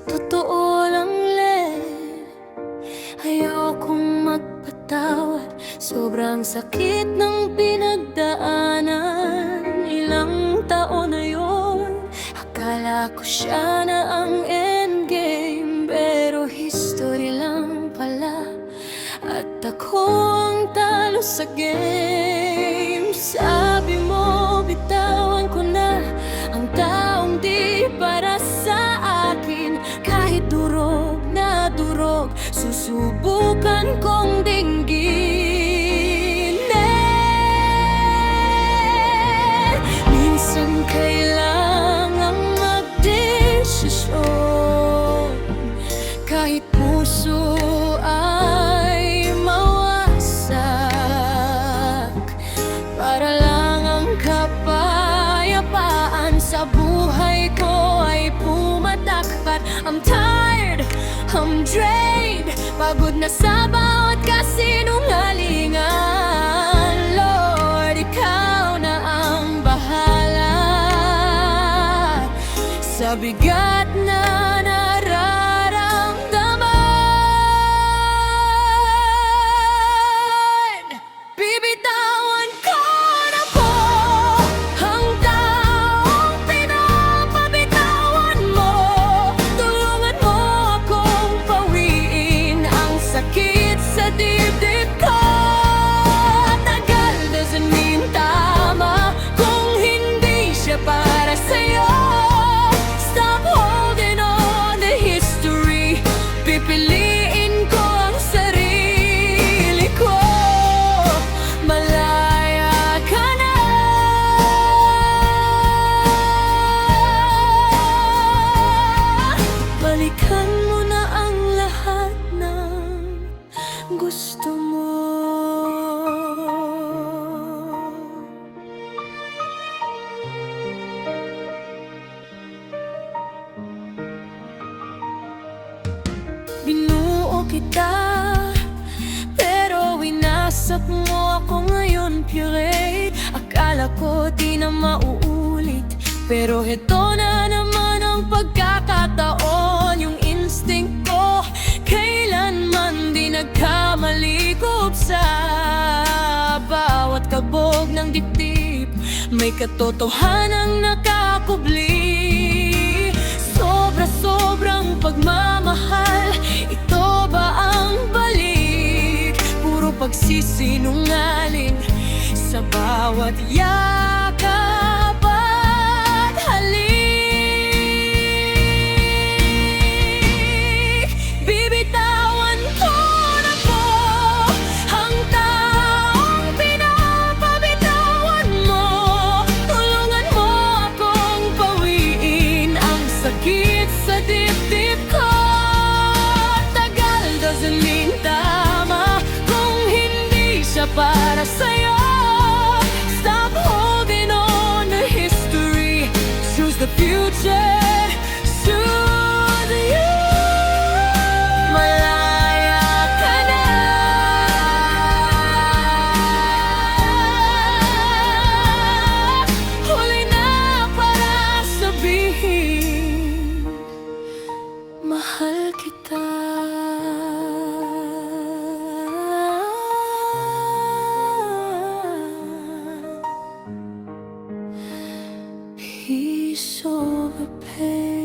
totoo lang, ayokong magpatawad. Sobrang sakit ng pinagdaanan. Ilang taon na yon, akala ko siya na ang endgame, pero history lang pala, at ako ang talo sa game. Sabi mo, bitawan ko na ang taong di para sa akin. Kahit durog na durog, susubukan kong dinggin. Minsan kailangang magdesisyon, kahit puso ay mawasak, para lang ang kapayapaan sa buhay ko ay pumatakpat. I'm tired, I'm drained, pagod na sa bawat kasinungalingan. Lord, ikaw na ang bahala sa bigat na nararamdaman. Bibitawan ko na po ang taong pinapabitawan mo. Tulungan mo akong pawiin ang sakit sa dibdib ko. Tagal doesn't mean tama kung hindi siya para sa'yo. Stop holding on to history. Pipiliin ko ang sarili ko. Malaya ka na. Balikan mo na ang lahat ng gusto mo. Binuo kita, pero winasak mo ako ngayon, pureed. Akala ko di na mauulit, pero heto na naman ang pagkakataon. Yung instinct ko kailanman di nagkamali. Sa bawat kabog ng dibdib, may katotohanang nakakubli. Sobrang pagmamahal, ito ba ang balik? Puro pagsisinungaling sa bawat yakap at halik. Bibitawan ko na po ang taong pinapabitawan mo. Tulungan mo akong pawiin ang sakit sa dibdib ko. Tagal doesn't mean tama kung hindi siya para sa'yo. Stop holding on to history. Choose the future. Choose you. Malaya ka na. Huli na para sabihin, mahal kita. Piece of a pen.